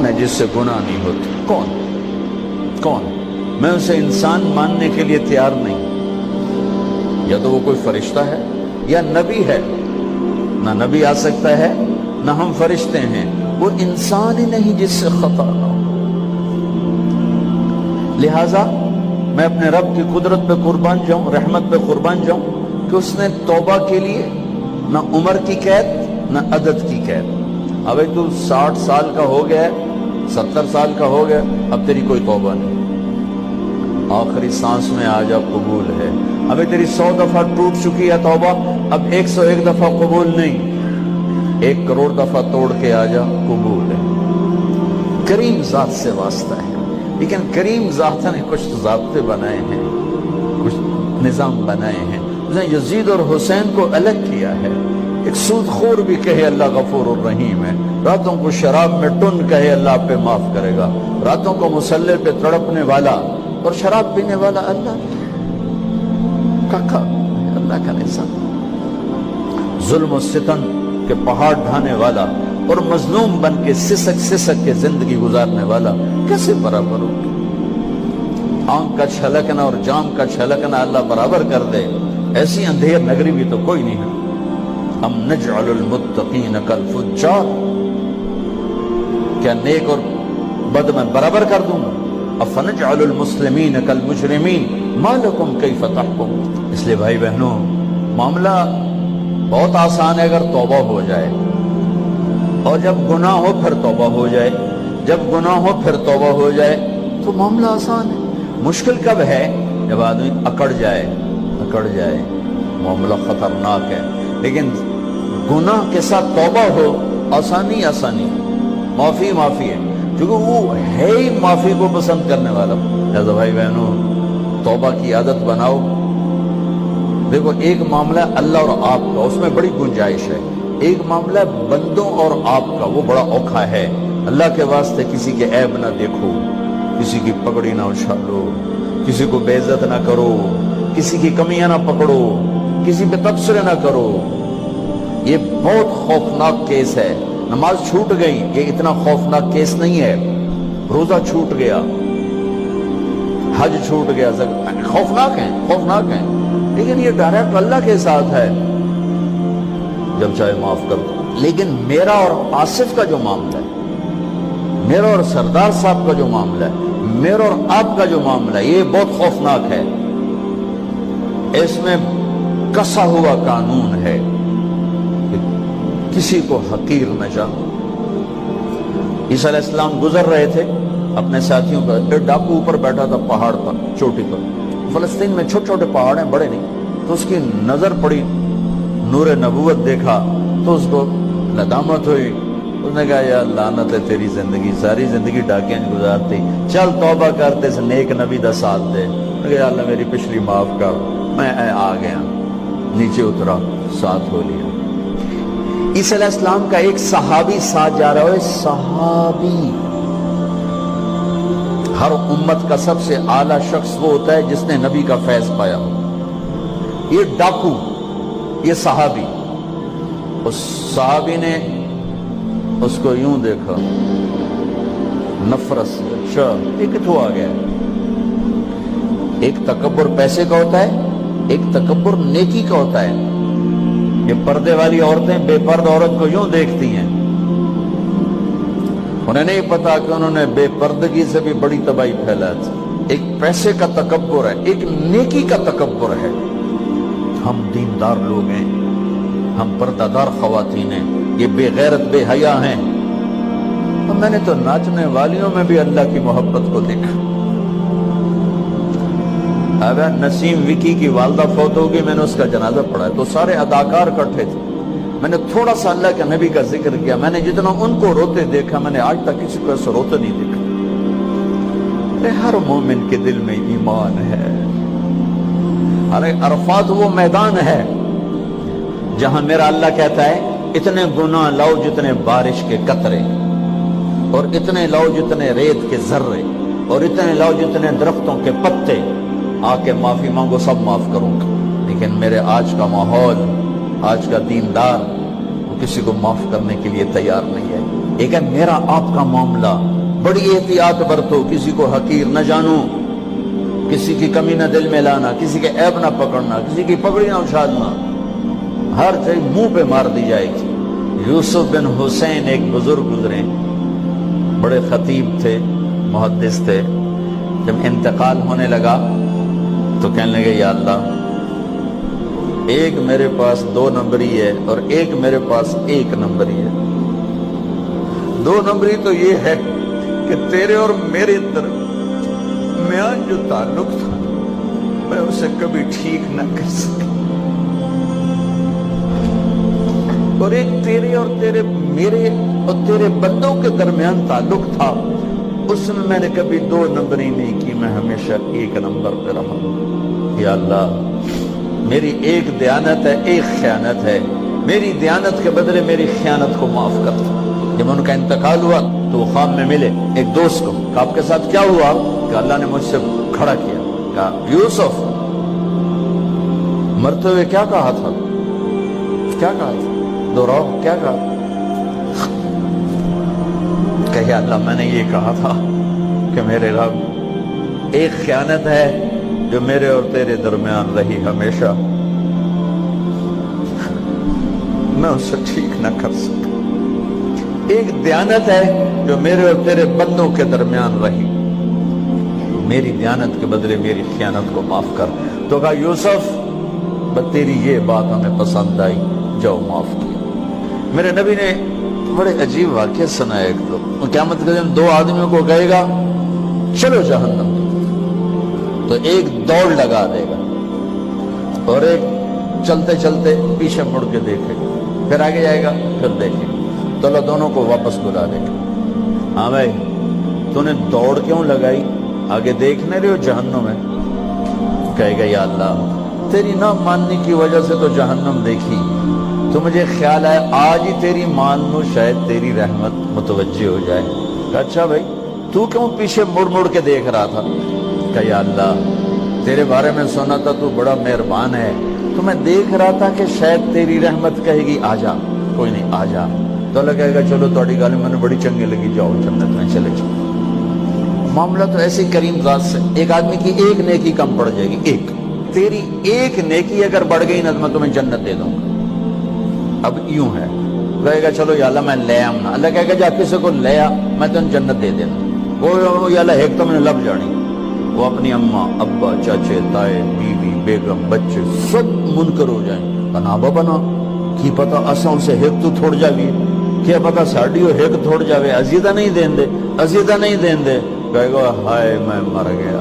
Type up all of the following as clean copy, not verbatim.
کون ہے جس سے گناہ نہیں ہوتے؟ کون؟ میں اسے انسان ماننے کے لیے تیار نہیں. یا تو وہ کوئی فرشتہ ہے یا نبی ہے. نہ نبی آ سکتا ہے نہ ہم فرشتے ہیں. وہ انسان ہی نہیں جس سے خطا نہ ہو. لہذا میں اپنے رب کی قدرت پہ قربان جاؤں, رحمت پہ قربان جاؤں کہ اس نے توبہ کے لیے نہ عمر کی قید نہ عدد کی قید. اب تو 60 سال کا ہو گیا, 70 سال کا ہو گیا, اب تیری کوئی توبہ نہیں. آخری سانس میں آ جا, قبول ہے. ابھی تیری 100 دفعہ ٹوٹ چکی ہے توبہ, اب 101 دفعہ قبول نہیں, 1 کروڑ دفعہ توڑ کے آ جا, قبول ہے. کریم ذات سے واسطہ ہے. لیکن کریم ذات نے کچھ ضابطے بنائے ہیں, کچھ نظام بنائے ہیں. اس نے یزید اور حسین کو الگ کیا ہے. ایک سود خور بھی کہے اللہ غفور الرحیم ہے, راتوں کو شراب میں ٹن کہے اللہ پہ معاف کرے گا, راتوں کو مصلی پہ تڑپنے والا اور شراب پینے والا اللہ کا اللہ کا نظام. ظلم و ستم کے پہاڑ ڈھانے والا اور مظلوم بن کے سسک کے زندگی گزارنے والا کیسے برابر ہو؟ آنکھ کا چھلکنا اور جام کا چھلکنا اللہ برابر کر دے, ایسی اندھیر نگری بھی تو کوئی نہیں ہے. ام نجعل المتقین کالفجار, کیا نیک اور بد میں برابر کر دوں گا؟ افنجعل المسلمین کالمجرمین ما لکم کیف تحکمون. اس لیے بھائی بہنوں, معاملہ بہت آسان ہے اگر توبہ ہو جائے, اور جب گناہ ہو پھر توبہ ہو جائے, جب گناہ ہو پھر توبہ ہو جائے تو معاملہ آسان ہے. مشکل کب ہے؟ جب آدمی اکڑ جائے, معاملہ خطرناک ہے. لیکن گناہ کے ساتھ توبہ ہو, آسانی, معافی ہے, کیونکہ وہ ہے ہی معافی کو پسند کرنے والا. لہذا بھائی بہنوں, توبہ کی عادت بناؤ. دیکھو, ایک معاملہ اللہ اور آپ کا, اس میں بڑی گنجائش ہے. ایک معاملہ بندوں اور آپ کا, وہ بڑا اوکھا ہے. اللہ کے واسطے کسی کے عیب نہ دیکھو, کسی کی پگڑی نہ اچھالو, کسی کو بے عزت نہ کرو, کسی کی کمیاں نہ پکڑو, کسی پہ تبصرے نہ کرو. یہ بہت خوفناک کیس ہے. نماز چھوٹ گئی, یہ اتنا خوفناک کیس نہیں ہے. روزہ چھوٹ گیا, حج چھوٹ گیا, خوفناک ہیں, لیکن یہ ڈائریکٹ اللہ کے ساتھ ہے, جب چاہے معاف کر دو. لیکن میرا اور آصف کا جو معاملہ ہے, میرا اور سردار صاحب کا جو معاملہ ہے, میرا اور آپ کا جو معاملہ ہے, یہ بہت خوفناک ہے. اس میں کسا ہوا قانون ہے کہ کسی کو حقیر نہ جانو. عیسیٰ علیہ السلام گزر رہے تھے اپنے ساتھیوں کا, ایک ڈاکو اوپر بیٹھا تھا پہاڑ پر, چوٹی پر. فلسطین میں چھوٹے چھوٹے پہاڑ ہیں, بڑے نہیں. تو اس کی نظر پڑی, نور نبوت دیکھا تو اس کو ندامت ہوئی. اس نے کہا یا لعنت ہے تیری زندگی, ساری زندگی ڈاکیاں گزارتی, چل توبہ کرتے سے نیک نبی دا ساتھ دے. نے کہا یا اللہ میری پچھلی معاف کر. میں آ گیا, نیچے اترا, ساتھ ہو لیا. عیسیٰ علیہ السلام کا ایک صحابی ساتھ جا رہا ہے. صحابی, ہر امت کا سب سے اعلیٰ شخص وہ ہوتا ہے جس نے نبی کا فیض پایا ہو. یہ ڈاکو, یہ صحابی. اس صحابی نے اس کو یوں دیکھا نفرت سے, اچھا یہ کتوں آ گیا. ایک تکبر پیسے کا ہوتا ہے, ایک تکبر نیکی کا ہوتا ہے. یہ پردے والی عورتیں بے پرد عورت کو یوں دیکھتی ہیں, انہیں نہیں پتا کہ انہوں نے بے پردگی سے بھی بڑی تباہی پھیلا تھی. ایک پیسے کا تکبر ہے, ایک نیکی کا تکبر ہے. ہم دیندار لوگ ہیں, ہم پردہ دار خواتین ہیں, یہ بے غیرت بے حیا ہیں. اور میں نے تو ناچنے والیوں میں بھی اللہ کی محبت کو دیکھا. اگر نسیم وکی کی والدہ فوت ہوگی, میں نے اس کا جنازہ پڑھا تو سارے اداکار اکٹھے تھے. میں نے تھوڑا سا اللہ کے نبی کا ذکر کیا. میں نے جتنا ان کو روتے دیکھا, میں نے آج تک کسی کو ایسا روتے نہیں دیکھا. ہر مومن کے دل میں ایمان ہے. ارے عرفات وہ میدان ہے جہاں میرا اللہ کہتا ہے اتنے گناہ لاؤ جتنے بارش کے قطرے, اور اتنے لاؤ جتنے ریت کے ذرے, اور اتنے لاؤ جتنے درختوں کے پتے. آ کے معافی مانگو, سب معاف کروں گا. لیکن میرے آج کا ماحول, آج کا دیندار وہ کسی کو معاف کرنے کے لیے تیار نہیں ہے. ایک ہے میرا آپ کا معاملہ، بڑی احتیاط برتو، کسی کو حقیر نہ جانو، کسی کی کمی نہ دل میں لانا، کسی کے عیب نہ پکڑنا، کسی کی پگڑی نہ اچھالنا، ہر چیز منہ پہ مار دی جائے گی۔ یوسف بن حسین ایک بزرگ گزرے، بڑے خطیب تھے، محدث تھے، جب انتقال ہونے لگا تو کہنے لگے یا اللہ، ایک میرے پاس 2 نمبری ہے اور ایک میرے پاس 1 نمبری ہے۔ 2 نمبری تو یہ ہے کہ تیرے اور میرے درمیان جو تعلق تھا میں اسے کبھی ٹھیک نہ کر سکا، اور ایک تیرے اور میرے اور تیرے بندوں کے درمیان تعلق تھا، اس میں نے کبھی 2 نمبری نہیں کی، میں ہمیشہ 1 نمبر پہ رہا۔ یا اللہ، میری ایک دیانت ہے، ایک خیانت ہے، میری دیانت کے بدلے میری خیانت کو معاف کر۔ جب ان کا انتقال ہوا تو وہ خواب میں ملے ایک دوست کو، کہ آپ کے ساتھ کیا ہوا؟ کہ اللہ نے مجھ سے کھڑا کیا، کہا یوسف مرتے ہوئے کیا کہا تھا؟ کیا کہا تھا؟ دوہراؤ، کیا کہا؟ کہ یا اللہ، میں نے یہ کہا تھا کہ میرے رب، ایک خیانت ہے جو میرے اور تیرے درمیان رہی ہمیشہ، میں اسے ٹھیک نہ کر سکا، ایک دیانت ہے جو میرے اور تیرے بندوں کے درمیان رہی، میری دیانت کے بدلے میری خیانت کو معاف کر۔ تو کہا یوسف، بس تیری یہ بات ہمیں پسند آئی، جاؤ معاف کیا۔ میرے نبی نے بڑے عجیب واقعہ سنایا۔ ایک تو قیامت کے دن 2 آدمیوں کو کہے گا چلو جہنم، تو ایک دوڑ لگا دے گا اور ایک چلتے چلتے پیچھے مڑ کے دیکھے گا، پھر آگے جائے گا، پھر دیکھے گا، تو اللہ دونوں کو واپس بلا دے گا۔ ہاں بھائی، تو نے دوڑ کیوں لگائی؟ آگے دیکھ نہیں رہے ہو جہنم ہے؟ کہے گا یا اللہ، تیری نہ ماننے کی وجہ سے تو جہنم دیکھی، تو مجھے خیال ہے آج ہی تیری مان لوں، شاید تیری رحمت متوجہ ہو جائے۔ کہا اچھا بھائی، تو کیوں پیچھے مڑ مڑ کے دیکھ رہا تھا؟ کہ یا اللہ، تیرے بارے میں سنا تھا تو بڑا مہربان ہے، تو میں دیکھ رہا تھا کہ شاید تیری رحمت کہے گی آ جا، کوئی نہیں آ جا، تو اللہ کہے گا چلو تھوڑی گل میں نے بڑی چنگی لگی، جاؤ جنت میں چلے جاؤ۔ معاملہ تو ایسی کریم ذات سے، ایک آدمی کی ایک نیکی کم پڑ جائے گی، ایک تیری ایک نیکی اگر بڑھ گئی نا تو میں تمہیں جنت دے دوں گا۔ اب یوں ہے، کہے گا چلو یا اللہ میں لے آؤں نا، اللہ کہے گا جا کسی کو لے آ، میں تمہیں جنت دے دینا۔ وہ یا اللہ ایک تو میں نے لب جانی، وہ اپنی اماں ابا چاچے تائے بیوی بیگم بچے سب منکر ہو جائیں، بنا بنا کی پتا اساں اسے ایک تو تھوڑ جاوی، کیا پتا ساڑی ہو ایک تھوڑ جاوے، عزیدہ نہیں دین دے، عزیدہ نہیں دین دے، کہے گا ہائے میں مر گیا۔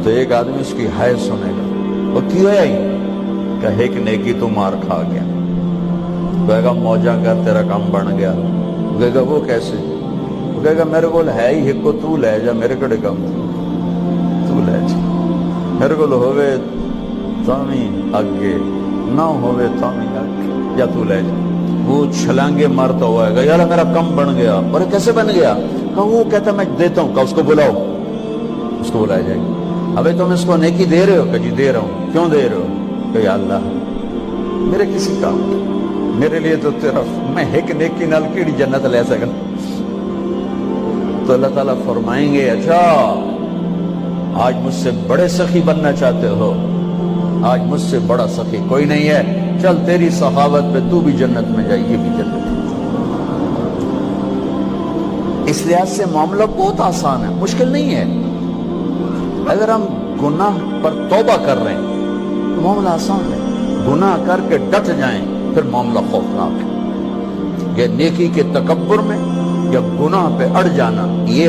تو ایک آدمی اس کی ہائے سنے گا، وہ کیوں ہے ہی؟ کہ ایک نیکی تو مار کھا گیا، کہے گا موجہ کر تیرا کام بن گیا، کہے گا وہ کیسے؟ وہ کہے گا میرے کو ہے ہی ایک کو، تو لے جا، میرے کڑے کام تو لے جا، میرے کو ہوئے تامی آگے نہ ہوئے تامی آگے، یا تو لے جا۔ وہ چھلانگے مارتا ہوا ہے، یار میرا کم بن گیا، اور کیسے بن گیا؟ کہا وہ کہتا میں دیتا ہوں، کہا اس کو بلاؤ، اس کو بلایا جائے گا۔ ابھی تم اس کو نیکی دے رہے ہو؟ کہ جی دے رہا ہوں۔ کیوں دے رہے ہو؟ کہ یا اللہ میرے کسی کام، میرے لیے تو تیرا، میں ایک نیکی نال کیڑی جنت لے سکا۔ تو اللہ تعالیٰ فرمائیں گے اچھا آج مجھ سے بڑے سخی بننا چاہتے ہو؟ آج مجھ سے بڑا سخی کوئی نہیں ہے، چل تیری سخاوت پہ تو بھی جنت میں جائے، یہ بھی جنت میں۔ اس لحاظ سے معاملہ بہت آسان ہے، مشکل نہیں ہے۔ اگر ہم گناہ پر توبہ کر رہے ہیں تو معاملہ آسان ہے، گناہ کر کے ڈٹ جائیں پھر معاملہ خوفناک ہے۔ یہ نیکی کے تکبر میں یا گناہ پہ اڑ جانا یہ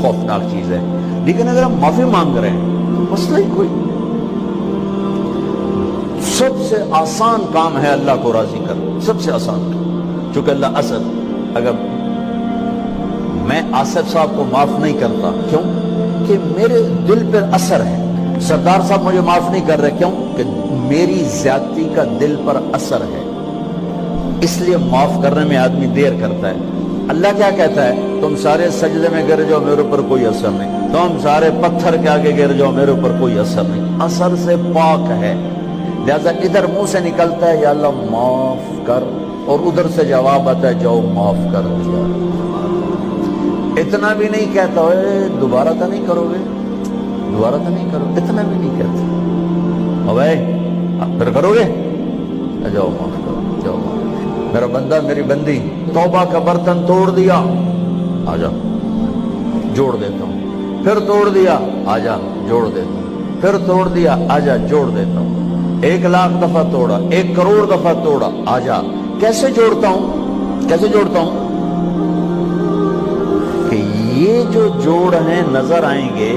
خوفناک چیز ہے، لیکن اگر ہم معافی مانگ رہے ہیں تو مسئلہ ہی کوئی۔ سب سے آسان کام ہے اللہ کو راضی کرنا، سب سے آسان کام، چونکہ اللہ اسد، اگر میں آصف صاحب کو معاف نہیں کرتا، کیوں کہ میرے دل پر اثر ہے، سردار صاحب مجھے معاف نہیں کر رہے، کیوں کہ میری زیادتی کا دل پر اثر ہے، اس لیے معاف کرنے میں آدمی دیر کرتا ہے۔ اللہ کیا کہتا ہے؟ تم سارے سجدے میں گر جاؤ، میرے اوپر کوئی اثر نہیں، تم سارے پتھر کے آگے گر جاؤ، میرے اوپر کوئی اثر نہیں، اثر سے پاک ہے، لہذا ادھر منہ سے نکلتا ہے یا اللہ معاف کر، اور ادھر سے جواب آتا ہے جاؤ معاف کر دیا. اتنا بھی نہیں کہتا ہے دوبارہ تو نہیں کرو گے, دوبارہ تو نہیں کرو, اتنا بھی نہیں کہتا. بھائی پھر کرو گے, جاؤ معاف کرو, جاؤ معاف. میرا بندہ میری بندی توبہ کا برتن توڑ دیا, آ جا جوڑ دیتا ہوں. پھر توڑ دیا, آ جا جوڑ دیتا ہوں. پھر توڑ دیا, آ جا جوڑ دیتا ہوں. 1,00,000 دفعہ توڑا, 1 کروڑ دفعہ توڑا, آ جا. کیسے جوڑتا ہوں, کیسے جوڑتا ہوں؟ کہ یہ جو جوڑ ہیں نظر آئیں گے,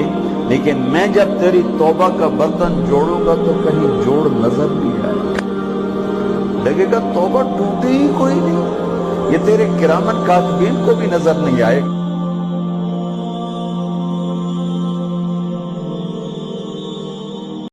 لیکن میں جب تیری توبہ کا برتن جوڑوں گا تو کہیں جوڑ نظر نہیں آئے گا. لگے گا توبہ ٹوٹی ہی کوئی نہیں. یہ تیرے کرامن کاتبین کو بھی نظر نہیں آئے گا.